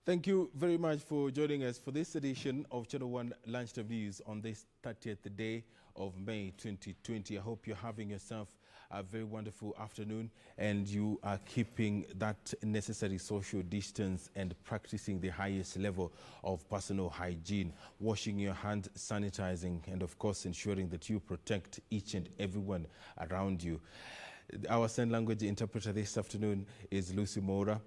Thank you very much for joining us for this edition of Channel 1 Lunchtime News on this 30th day of May 2020. I hope you're having yourself a very wonderful afternoon and you are keeping that necessary social distance and practicing the highest level of personal hygiene, washing your hands, sanitizing, and of course ensuring that you protect each and everyone around you. Our sign language interpreter this afternoon is Lucy Mora.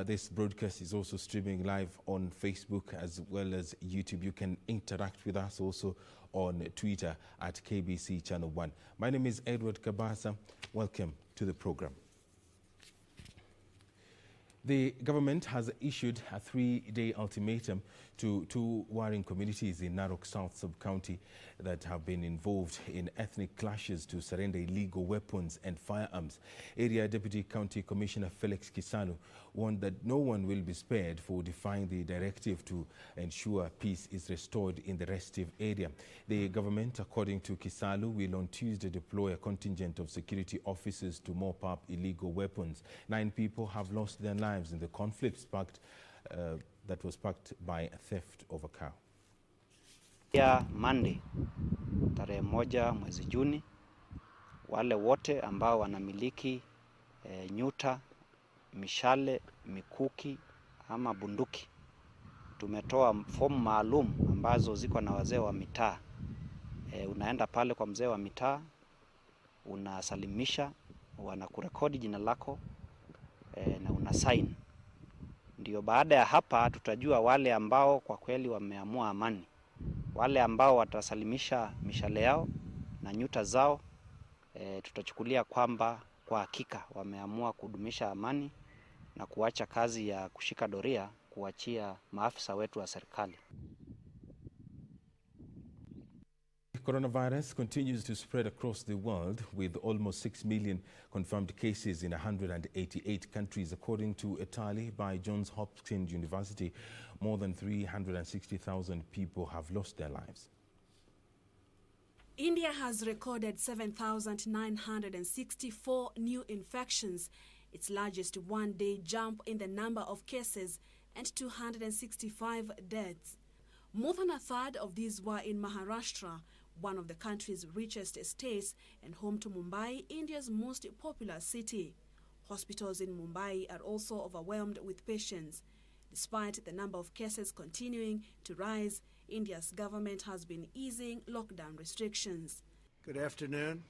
This broadcast is also streaming live on Facebook as well as YouTube. You can interact with us also on Twitter at KBC Channel 1. My name is Edward Kabasa. Welcome to the program. The government has issued a 3-day ultimatum to two warring communities in Narok South Sub-County that have been involved in ethnic clashes to surrender illegal weapons and firearms. Area Deputy County Commissioner Felix Kisanu warned that no one will be spared for defying the directive to ensure peace is restored in the restive area. The government, according to Kisanu, will on Tuesday deploy a contingent of security officers to mop up illegal weapons. 9 people have lost their lives in the conflict that was sparked by a theft of a cow. Monday, tarehe 1 mwezi Juni, wale wote ambao wanamiliki nyuta, mishale, mikuki ama bunduki, tumetoa fomu maalum ambazo ziko na wazee wa mitaa. Unaenda pale kwa mzee wa mitaa, unasalimisha, wanakurekodi jina lako na una sign. Ndio baada ya hapa tutajua wale ambao kwa kweli wameamua amani. Wale ambao watasalimisha mishale yao na nyuta zao, tutachukulia kwamba kwa hakika wameamua kudumisha amani na kuacha kazi ya kushika doria, kuachia maafisa wetu wa serikali. Coronavirus continues to spread across the world with almost 6 million confirmed cases in 188 countries. According to a tally by Johns Hopkins University, more than 360,000 people have lost their lives. India has recorded 7,964 new infections, its largest one-day jump in the number of cases, and 265 deaths. More than a third of these were in Maharashtra, one of the country's richest states and home to Mumbai, India's most popular city. Hospitals in Mumbai are also overwhelmed with patients. Despite the number of cases continuing to rise, India's government has been easing lockdown restrictions. Good afternoon.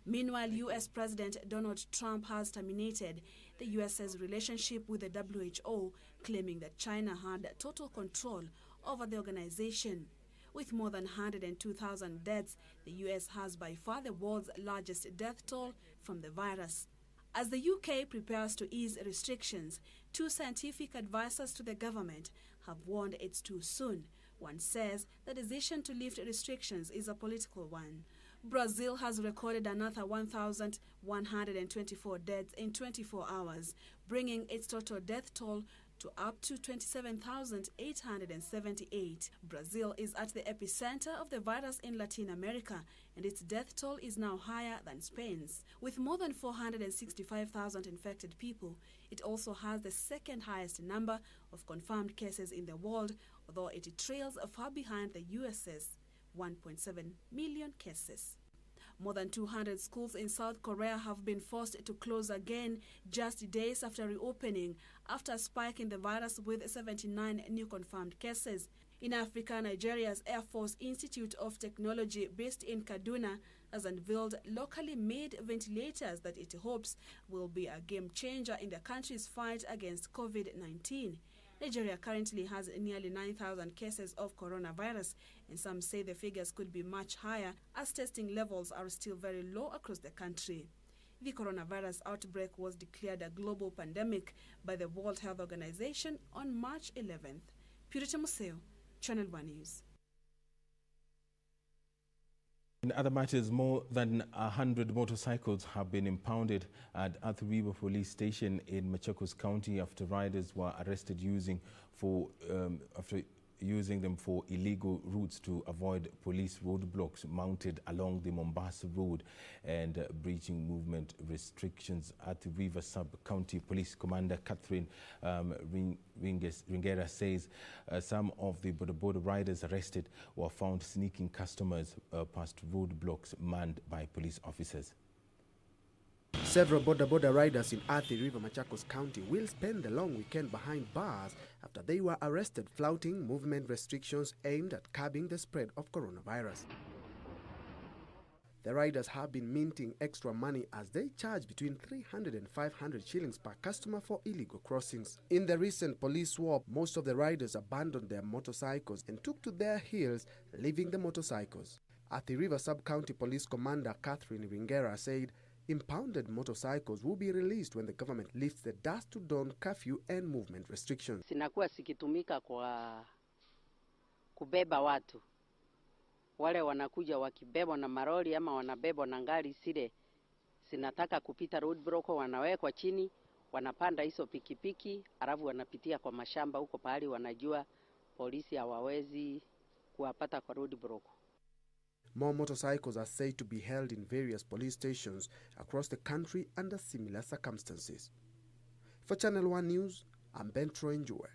Meanwhile, U.S. President Donald Trump has terminated the U.S.'s relationship with the WHO, claiming that China had total control over the organization. With more than 102,000 deaths, the U.S. has by far the world's largest death toll from the virus. As the UK prepares to ease restrictions, 2 scientific advisors to the government have warned it's too soon. One says the decision to lift restrictions is a political one. Brazil has recorded another 1,124 deaths in 24 hours, bringing its total death toll to up to 27,878. Brazil is at the epicenter of the virus in Latin America, and its death toll is now higher than Spain's. With more than 465,000 infected people, it also has the second highest number of confirmed cases in the world, although it trails far behind the US's 1.7 million cases. More than 200 schools in South Korea have been forced to close again just days after reopening after a spike in the virus with 79 new confirmed cases. In Africa, Nigeria's Air Force Institute of Technology based in Kaduna has unveiled locally made ventilators that it hopes will be a game changer in the country's fight against COVID-19. Nigeria currently has nearly 9,000 cases of coronavirus, and some say the figures could be much higher as testing levels are still very low across the country. The coronavirus outbreak was declared a global pandemic by the World Health Organization on March 11th. Purity Museo, Channel 1 News. In other matters, more than 100 motorcycles have been impounded at Athi River Police Station in Machakos County after riders were arrested using them for illegal routes to avoid police roadblocks mounted along the Mombasa Road and breaching movement restrictions. At the River Sub-County Police Commander Catherine Ringera says some of the border riders arrested were found sneaking customers past roadblocks manned by police officers. Several border riders in Athi River, Machakos County will spend the long weekend behind bars after they were arrested flouting movement restrictions aimed at curbing the spread of coronavirus. The riders have been minting extra money as they charge between 300 and 500 shillings per customer for illegal crossings. In the recent police swap, most of the riders abandoned their motorcycles and took to their heels, leaving the motorcycles. Athi River Sub-County Police Commander Catherine Ringera said impounded motorcycles will be released when the government lifts the dusk to dawn curfew and movement restrictions. Sinakuwa sikitumika kwa kubeba watu. Wale wanakuja wakibebwa na maroli ama wanabebwa na ngari sile sinataka kupita roadblock, wanawekwa chini, wanapanda hizo pikipiki, alafu wanapitia kwa mashamba huko pahali wanajua polisi hawawezi kuwapata kwa roadblock. More motorcycles are said to be held in various police stations across the country under similar circumstances. For Channel 1 News, I'm Bentro Njue.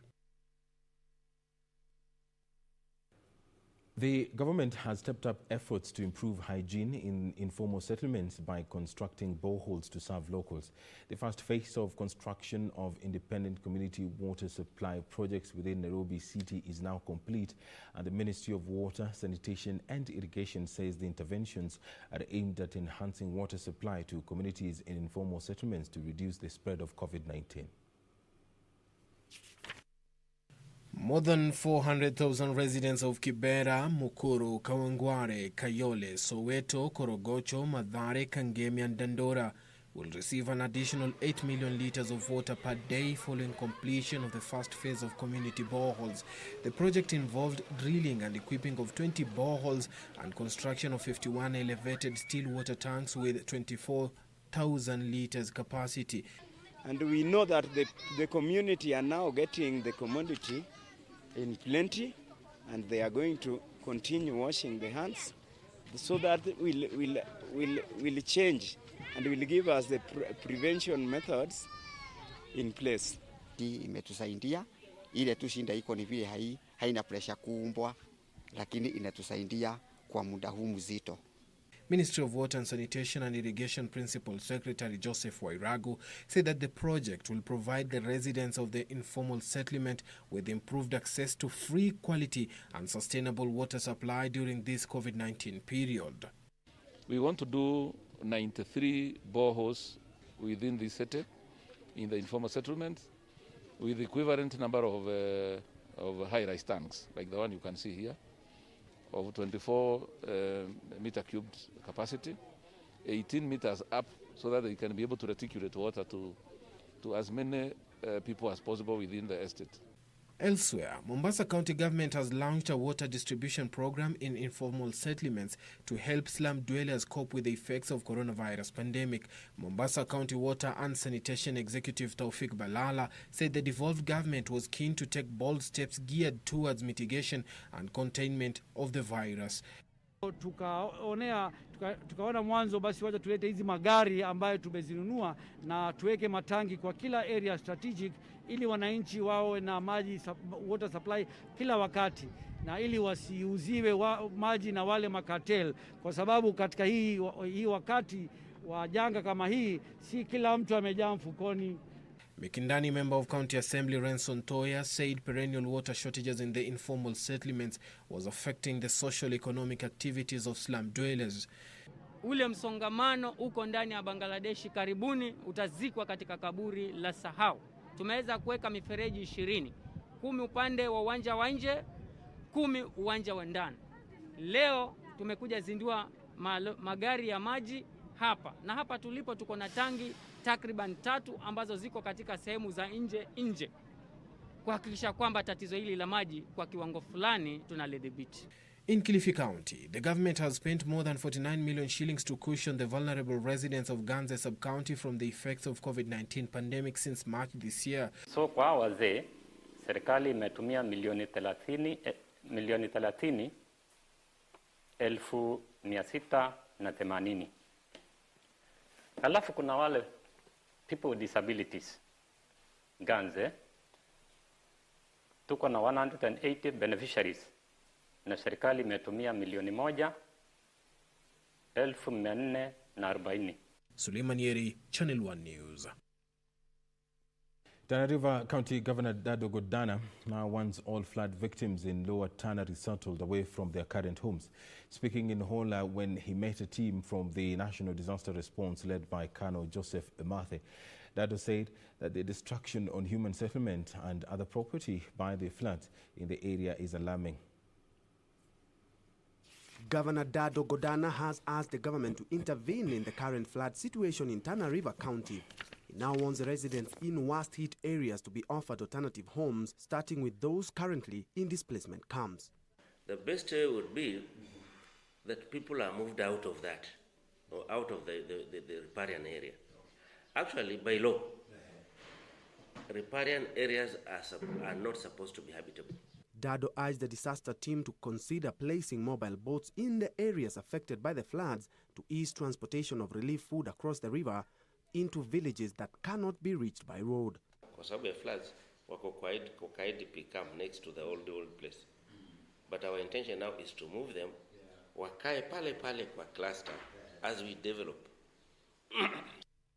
The government has stepped up efforts to improve hygiene in informal settlements by constructing boreholes to serve locals. The first phase of construction of independent community water supply projects within Nairobi City is now complete, and the Ministry of Water, Sanitation and Irrigation says the interventions are aimed at enhancing water supply to communities in informal settlements to reduce the spread of COVID-19. More than 400,000 residents of Kibera, Mukuru, Kawangware, Kayole, Soweto, Korogocho, Mathare, Kangemi and Dandora will receive an additional 8 million litres of water per day following completion of the first phase of community boreholes. The project involved drilling and equipping of 20 boreholes and construction of 51 elevated steel water tanks with 24,000 litres capacity. And we know that the community are now getting the commodity in plenty, and they are going to continue washing their hands so that will change and will give us the prevention methods in place. Imetusaidia ile tu shinda iko ni vile haina pressure kuumbwa, lakini inatusaidia kwa muda huu mzito. Ministry of Water and Sanitation and Irrigation Principal Secretary Joseph Wairagu said that the project will provide the residents of the informal settlement with improved access to free, quality and sustainable water supply during this COVID-19 period. We want to do 93 boreholes within the city in the informal settlements with the equivalent number of high-rise tanks like the one you can see here, of 24 meter cubed capacity, 18 meters up, so that they can be able to reticulate water to as many people as possible within the estate. Elsewhere, Mombasa County Government has launched a water distribution program in informal settlements to help slum dwellers cope with the effects of coronavirus pandemic. Mombasa County Water and Sanitation Executive Taufik Balala said the devolved government was keen to take bold steps geared towards mitigation and containment of the virus. Tukaona mwanzo basi wacha tulete hizi magari ambayo tumezinunua na tuweke matangi kwa kila area strategic ili wananchi wawe na maji water supply kila wakati, na ili wasiuziwe maji na wale makatel, kwa sababu katika hii wakati wa janga kama hii si kila mtu amejaa mfukoni. Mikindani member of County Assembly Renson Toya said perennial water shortages in the informal settlements was affecting the social economic activities of slum dwellers. Ule msongamano uko ndani ya Bangladeshi, karibuni utazikwa katika kaburi la sahau. Tumeweza kuweka mifereji 20, 10 upande wa uwanja wa nje, 10 uwanja wa ndani. Leo tumekuja zindua magari ya maji hapa, na hapa tulipo tuko na tangi takriban 3 ambazo ziko katika sehemu za nje kuhakikisha kwamba tatizo hili la maji kwa kiwango fulani tunalidhibiti. In Kilifi County, the government has spent more than 49 million shillings to cushion the vulnerable residents of Ganze sub-county from the effects of COVID-19 pandemic since March this year. So kwa wazee serikali imetumia milioni 30,680. Halafu kuna wale people with disabilities Ganze, tuko na 180 beneficiaries na serikali imetumia milioni 1,440. Suleiman Yeri, Channel 1 News. Tana River County Governor Dado Godana now wants all flood victims in Lower Tana resettled away from their current homes. Speaking in Hola when he met a team from the National Disaster Response led by Colonel Joseph Emathe, Dado said that the destruction on human settlement and other property by the floods in the area is alarming. Governor Dado Godana has asked the government to intervene in the current flood situation in Tana River County. He now wants the residents in worst-hit areas to be offered alternative homes, starting with those currently in displacement camps. The best way would be that people are moved out of that, or out of the riparian area. Actually, by law, riparian areas are not supposed to be habitable. Dado urged the disaster team to consider placing mobile boats in the areas affected by the floods to ease transportation of relief food across the river into villages that cannot be reached by road. Kwa sababu ya floods, wako kwa IDP camp next to the old place. But our intention now is to move them, wakae pale kwa cluster as we develop.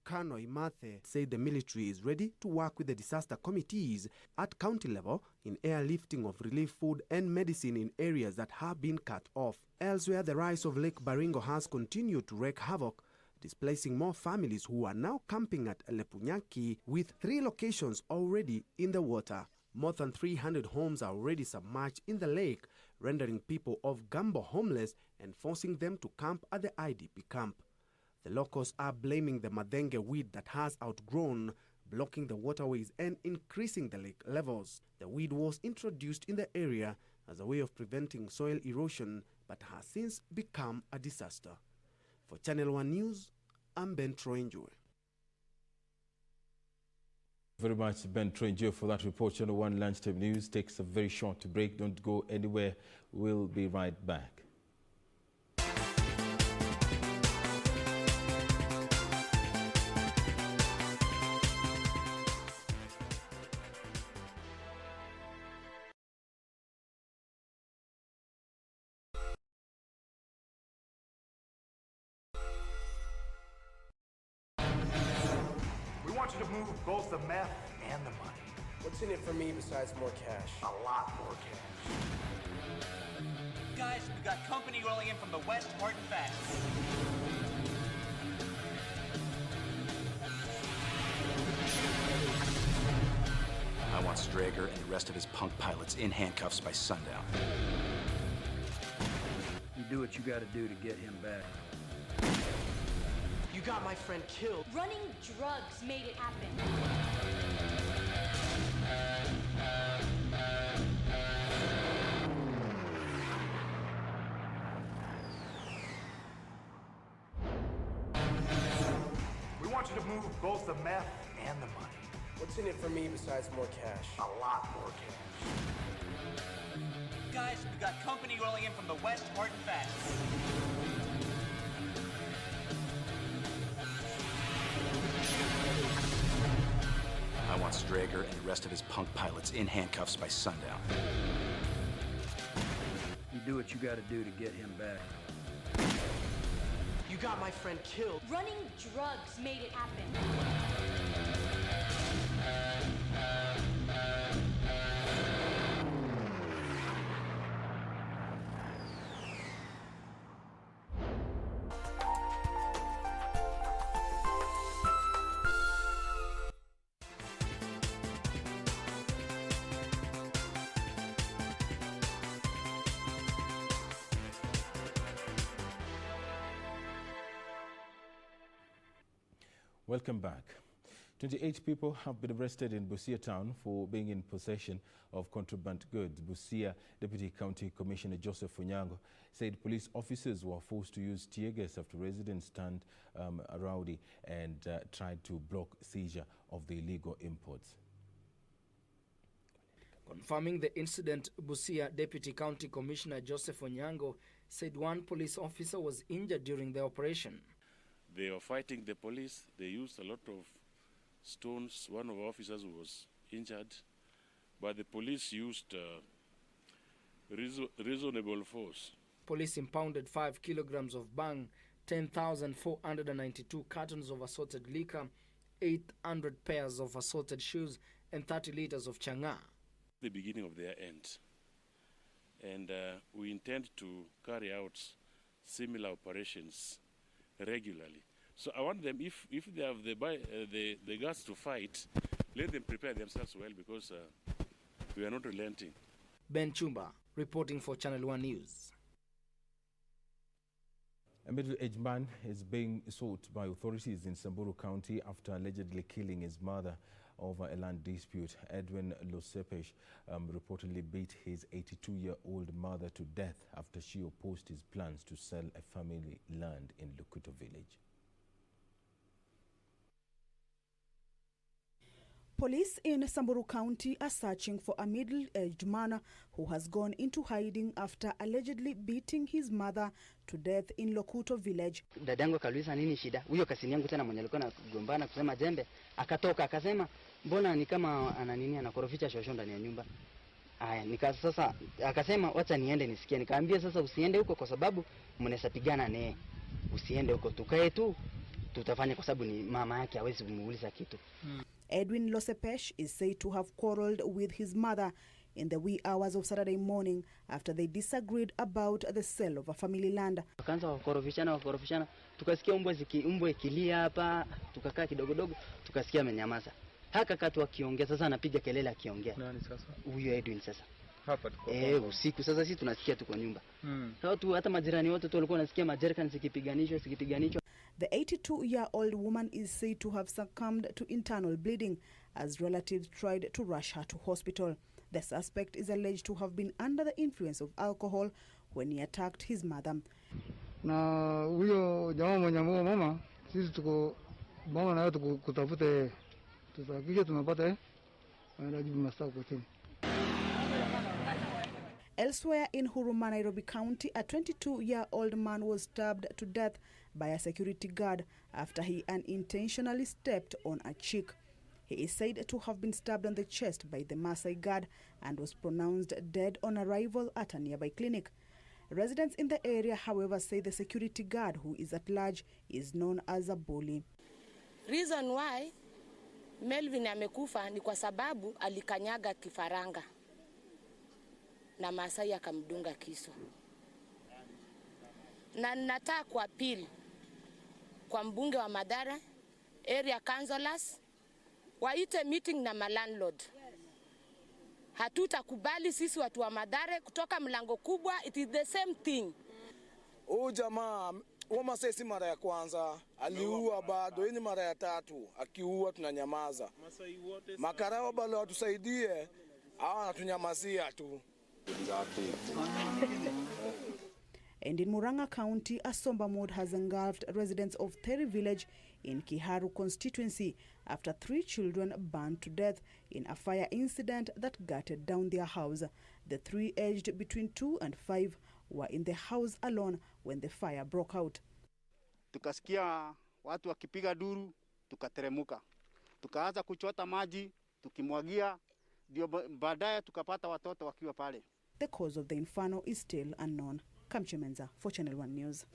Colonel Emathe said the military is ready to work with the disaster committees at county level in airlifting of relief food and medicine in areas that have been cut off. Elsewhere, the rise of Lake Baringo has continued to wreak havoc, displacing more families who are now camping at Lepunyaki, with 3 locations already in the water. More than 300 homes are already submerged in the lake, rendering people of Gambo homeless and forcing them to camp at the IDP camp. The locals are blaming the madenge weed that has outgrown, blocking the waterways and increasing the lake levels. The weed was introduced in the area as a way of preventing soil erosion, but has since become a disaster. For Channel 1 News, I'm Ben Troinjoy. Very much, Ben Troinjoy, for that report. Channel 1 Lunchtime News takes a very short break. Don't go anywhere. We'll be right back. To move both the meth and the money. What's in it for me besides more cash? A lot more cash. Guys, we got company rolling in from the west hard and fast. I want Strager and the rest of his punk pilots in handcuffs by sundown. You do what you gotta do to get him back. You got my friend killed. Running drugs made it happen. We want you to move both the meth and the money. What's in it for me besides more cash? A lot more cash. Guys, we got company rolling in from the west hard and fast. I want Strager and the rest of his punk pilots in handcuffs by sundown. You do what you gotta do to get him back. You got my friend killed. Running drugs made it happen. Welcome back. 28 people have been arrested in Busia town for being in possession of contraband goods. Busia Deputy County Commissioner Joseph Onyango said police officers were forced to use tear gas after residents turned rowdy and tried to block seizure of the illegal imports. Confirming the incident, Busia Deputy County Commissioner Joseph Onyango said one police officer was injured during the operation. They were fighting the police. They used a lot of stones. One of the officers was injured, but the police used reasonable force. Police impounded 5 kilograms of bang, 10,492 cartons of assorted liquor, 800 pairs of assorted shoes, and 30 liters of chang'aa. The beginning of their end. And we intend to carry out similar operations regularly. So I want them, if they have the guts to fight, let them prepare themselves well, because we are not relenting. Ben Chumba, reporting for Channel 1 News. A middle-aged man is being sought by authorities in Samburu County after allegedly killing his mother over a land dispute. Edwin Losepesh reportedly beat his 82-year-old mother to death after she opposed his plans to sell a family land in Lukuto village. Police in Samburu County are searching for a middle-aged man who has gone into hiding after allegedly beating his mother to death in Lukuto village. Dadangu akauliza nini shida? Huyo kasini yangu tena mwenye alikuwa anagombana kusema jembe, akatoka akasema mbona ni kama anakorofisha shosho ndani ya nyumba. Aya, sasa akasema wacha niende nisikie. Nikaambia sasa usiende huko kwa sababu mnaweza pigana naye. Usiende huko, tukae tu tutafanya kwa sababu ni mama yake, hawezi kumuuliza kitu. Edwin Losepesh is said to have quarreled with his mother in the wee hours of Saturday morning after they disagreed about the sale of a family land. Wakaanza wakorofishana, tukasikia umbwa ikilia hapa, tukakaa kidogo, tukasikia amenyamaza. Haka katu akiongea, sasa anapiga kelele akiongea. Nani sasa? Huyo Edwin sasa. Hapa tuko. Usiku sasa sisi tunasikia tuko nyumba. Sasa tu hata majirani wote tu walikuwa wanasikia majerikani zikipiganishwa. The 82-year-old woman is said to have succumbed to internal bleeding as relatives tried to rush her to hospital. The suspect is alleged to have been under the influence of alcohol when he attacked his mother. Na huyo jamaa mwenye mama, sisi tuko mama na yote kutafute tutakija tunapata anajibu mashtaka kwa chini. Elsewhere in Huruma, Nairobi County, a 22-year-old man was stabbed to death by a security guard after he unintentionally stepped on a chick. He is said to have been stabbed on the chest by the Maasai guard and was pronounced dead on arrival at a nearby clinic. Residents in the area, however, say the security guard, who is at large, is known as a bully. Reason why Melvin amekufa ni kwa sababu alikanyaga kifaranga na Maasai akamdunga kisu. Na nataka kuapili kwa mbunge wa Mathare, area councillors, waite meeting na landlord. Hatutakubali sisi watu wa Mathare kutoka mlango kubwa, it is the same thing. Jamaa, Maasai si mara ya kwanza, aliua bado, hii ni mara ya tatu, akiua tunanyamaza. Makarao bale watusaidie, hawa tunyamazia tu. And in Murang'a County, a somber mood has engulfed residents of Theri village in Kiharu constituency after 3 children burned to death in a fire incident that gutted down their house. The 3 aged between 2 and 5 were in the house alone when the fire broke out. Tukasikia watu wakipiga duru, tukateremuka. Tukaanza kuchota maji, tukimwagia, ndio baadaye tukapata watoto wakiwa pale. The cause of the inferno is still unknown. Kamchemenza for Channel 1 News.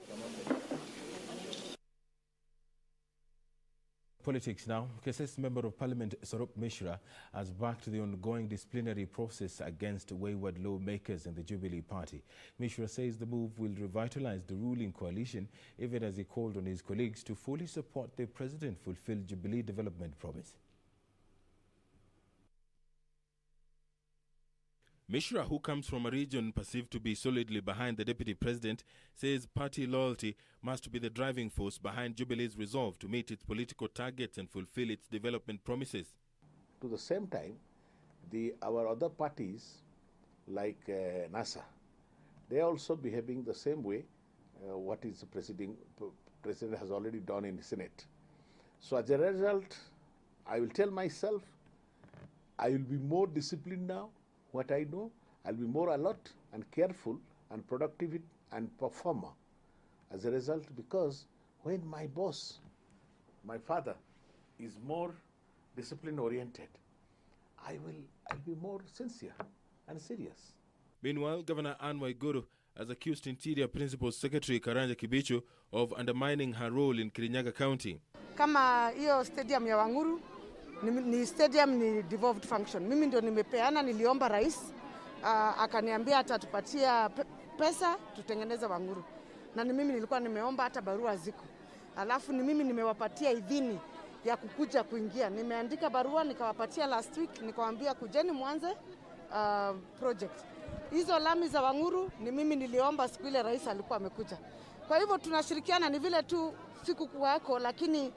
Politics now. KSS Member of Parliament Sorop Mishra has backed the ongoing disciplinary process against wayward lawmakers in the Jubilee Party. Mishra says the move will revitalize the ruling coalition, even as he called on his colleagues to fully support the president fulfill Jubilee development promise. Mishra, who comes from a region perceived to be solidly behind the deputy president, says party loyalty must be the driving force behind Jubilee's resolve to meet its political targets and fulfill its development promises. To the same time, our other parties, like NASA, they are also behaving the same way what is the president has already done in the Senate. So as a result, I will tell myself, I will be more disciplined now. what I know, I'll be more alert and careful and productive and performer as a result, because when my boss, my father, is more discipline oriented, I'll be more sincere and serious. Meanwhile, Governor Anne Waiguru has accused Interior Principal Secretary Karanja Kibicho of undermining her role in Kirinyaga County. Kama hiyo stadium ya Wanguru ni stadium ni devolved function. Mimi ndio nimepeana, niliomba rais akaniambia atatupatia pesa tutengeneze Wanguru. Na ni mimi nilikuwa nimeomba, hata barua ziko. Alafu ni mimi nimewapatia idhini ya kukuja kuingia. Nimeandika barua nikawapatia last week, nikawaambia kujeni mwanze project. Hizo lami za Wanguru ni mimi niliomba siku ile rais alikuwa amekuja. Kwa hivyo tunashirikiana, ni vile tu siku kuwako, lakini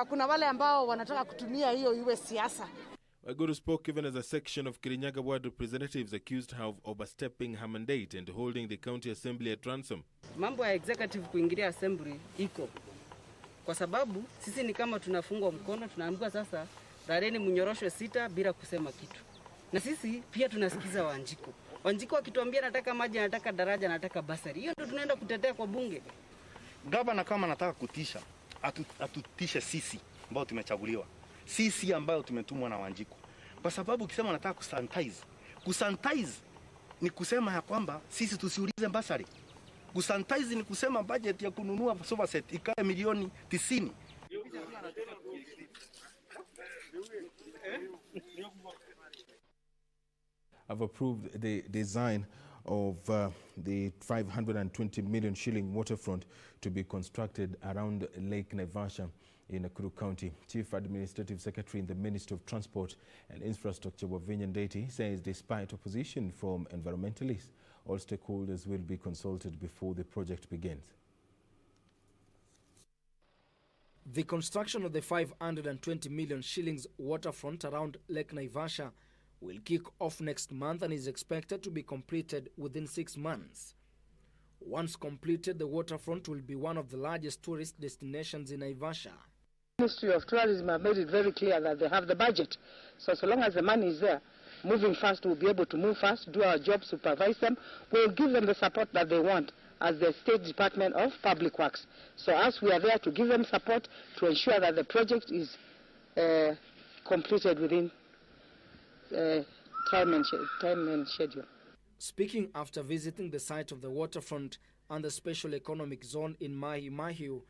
kuna wale ambao wanataka kutumia hiyo iwe siasa. Waiguru spoke even as a section of Kirinyaga ward representatives accused her of overstepping her mandate and holding the county assembly at ransom. Mambo ya executive kuingilia assembly iko. Kwa sababu sisi ni kama tunafungwa mkono, tunaambiwa sasa dareni mnyorosho 6 bila kusema kitu. Na sisi pia tunasikiza Wanjiko. Wanjiko akituambia nataka maji, nataka daraja, nataka basari. Hiyo ndio tunaenda kutetea kwa bunge. Gavana kama anataka kutisha, atutishe sisi ambao tumechaguliwa. Sisi ambao tumetumwa na Wanjiko. Kwa sababu ukisema nataka kusanitize ni kusema ya kwamba sisi tusiulize basari. Kusanitize ni kusema budget ya kununua sofa set ikae milioni 90. Have approved the design of the 520 million shilling waterfront to be constructed around Lake Naivasha in Nakuru County. Chief Administrative Secretary in the Ministry of Transport and Infrastructure, Wavinya Ndeti, says despite opposition from environmentalists, all stakeholders will be consulted before the project begins. The construction of the 520 million shillings waterfront around Lake Naivasha will kick off next month and is expected to be completed within 6 months. Once completed, the waterfront will be one of the largest tourist destinations in Naivasha. The Ministry of Tourism have made it very clear that they have the budget. So long as the money is there, moving fast, we'll be able to move fast, do our job, supervise them. We'll give them the support that they want as the State Department of Public Works. So as we are there to give them support to ensure that the project is completed within time and schedule. Speaking after visiting the site of the waterfront and the Special Economic Zone in Mahi Mahiu,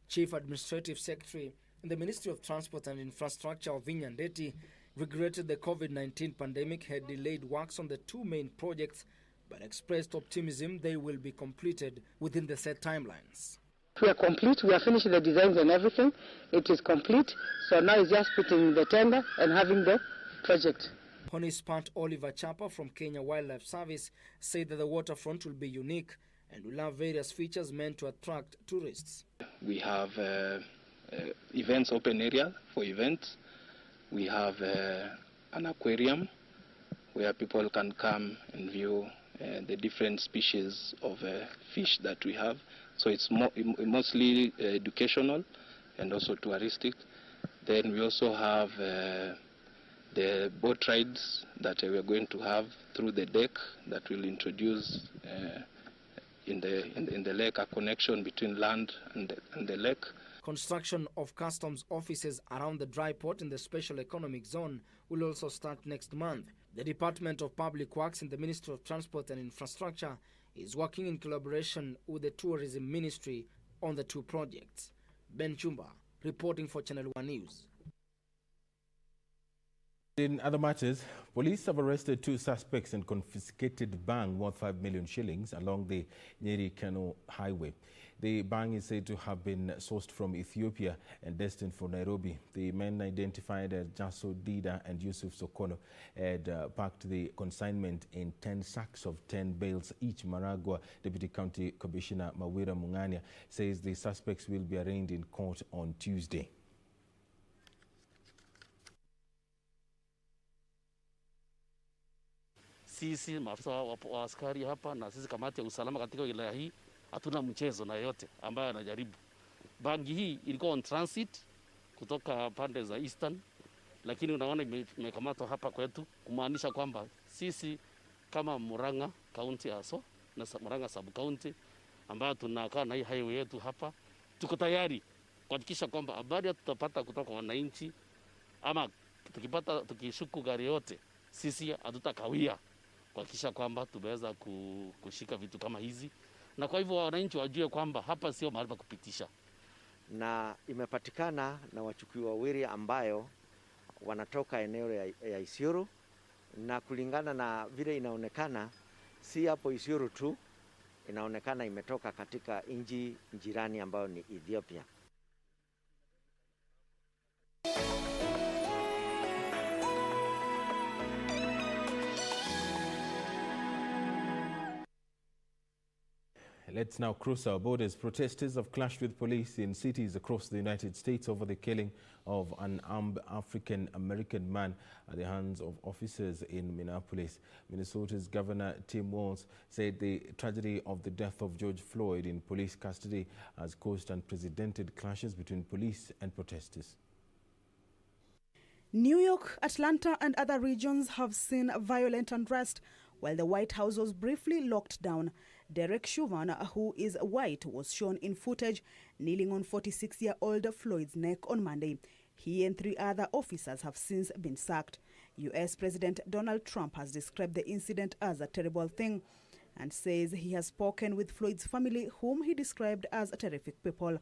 Chief Administrative Secretary in the Ministry of Transport and Infrastructure, Wavinya Ndeti, regretted the COVID-19 pandemic had delayed works on the 2 main projects, but expressed optimism they will be completed within the set timelines. We are complete. We are finishing the designs and everything. It is complete. So now it's just putting the tender and having the project. On his part, Oliver Chapa from Kenya Wildlife Service said that the waterfront will be unique and will have various features meant to attract tourists. We have events, open area for events. We have an aquarium where people can come and view the different species of fish that we have. So it's mostly educational and also touristic. Then we also have the boat rides that we are going to have through the deck that will introduce in the lake a connection between land and the lake. Construction of customs offices around the dry port in the Special Economic Zone will also start next month. The Department of Public Works in the Ministry of Transport and Infrastructure is working in collaboration with the Tourism Ministry on the 2 projects. Ben Chumba, reporting for Channel 1 News. In other matters, police have arrested 2 suspects and confiscated bang worth 5 million shillings along the Nyeri-Kano highway. The bang is said to have been sourced from Ethiopia and destined for Nairobi. The men, identified as Jaso Dida and Yusuf Sokono, had packed the consignment in 10 sacks of 10 bales each. Maragua Deputy County Commissioner Mawira Mungania says the suspects will be arraigned in court on Tuesday. Sisi maafisa wa askari hapa na sisi kamati ya usalama katika wilaya hii hatuna mchezo na yote ambayo anajaribu. Bangi hii ilikuwa on transit kutoka pande za Eastern lakini unaona imekamatwa hapa kwetu, kumaanisha kwamba sisi kama Murang'a County aso na Murang'a Sub County ambayo tunakaa na hii highway yetu hapa, tuko tayari kuhakikisha kwamba habari tutapata kutoka kwa wananchi, ama tukishuku gari yote, sisi hatutakawia kuhakikisha kwamba tumeweza kushika vitu kama hizi, na kwa hivyo wananchi wajue kwamba hapa sio mahali pa kupitisha. Na imepatikana na wachukiwa wawili ambayo wanatoka eneo ya Isiolo, na kulingana na vile inaonekana si hapo Isiolo tu, inaonekana imetoka katika nchi jirani ambayo ni Ethiopia. Let's now cross our borders. Protesters have clashed with police in cities across the United States over the killing of an armed African-American man at the hands of officers in Minneapolis. Minnesota's Governor Tim Walz said the tragedy of the death of George Floyd in police custody has caused unprecedented clashes between police and protesters. New York, Atlanta and other regions have seen violent unrest while the White House was briefly locked down. Derek Chauvin, who is white, was shown in footage kneeling on 46-year-old Floyd's neck on Monday. He and 3 other officers have since been sacked. U.S. President Donald Trump has described the incident as a terrible thing and says he has spoken with Floyd's family, whom he described as terrific people.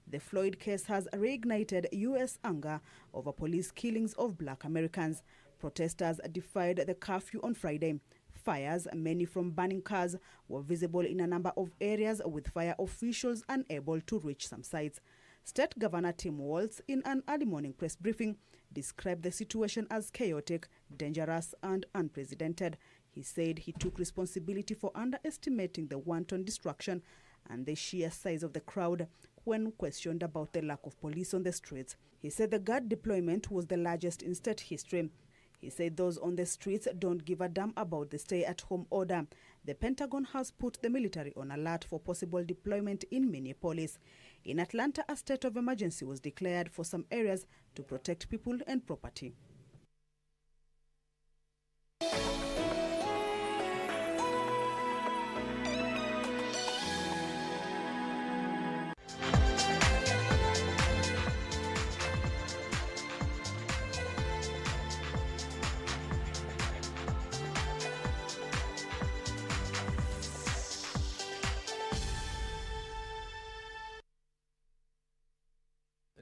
The Floyd case has reignited U.S. anger over police killings of Black Americans. Protesters defied the curfew on Friday. Fires, many from burning cars, were visible in a number of areas, with fire officials unable to reach some sites. State Governor Tim Walz, in an early morning press briefing, described the situation as chaotic, dangerous and unprecedented. He said he took responsibility for underestimating the wanton destruction and the sheer size of the crowd when questioned about the lack of police on the streets. He said the guard deployment was the largest in state history. He said those on the streets don't give a damn about the stay-at-home order. The Pentagon has put the military on alert for possible deployment in Minneapolis. In Atlanta, a state of emergency was declared for some areas to protect people and property.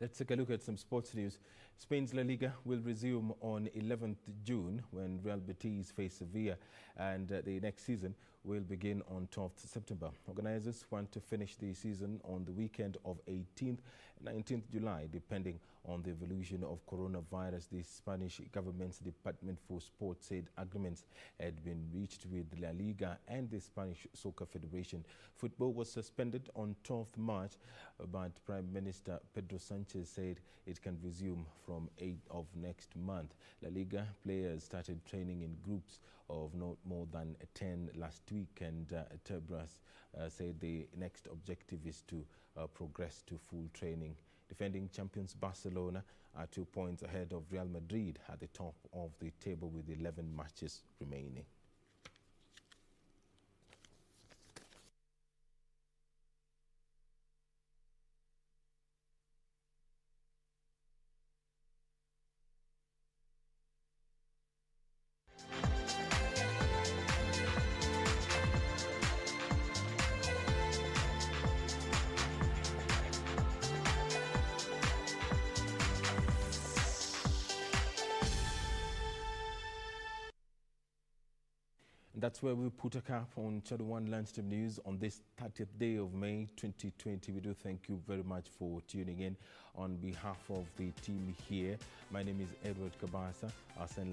Let's take a look at some sports news. Spain's La Liga will resume on 11th June when Real Betis face Sevilla, and the next season will begin on 12th September. Organizers want to finish the season on the weekend of 18th and 19th July, depending on the evolution of coronavirus. The Spanish government's Department for Sport said agreements had been reached with La Liga and the Spanish Soccer Federation. Football was suspended on 12th March, but Prime Minister Pedro Sanchez said it can resume from 8th of next month. La Liga players started training in groups of not more than 10 last week, and Tebras said the next objective is to progress to full training. Defending champions Barcelona are 2 points ahead of Real Madrid at the top of the table with 11 matches remaining. That's where we put a cap on Channel 1 Lunchtime News on this 30th day of May 2020. We do thank you very much for tuning in. On behalf of the team here, my name is Edward Kabasa. I'll send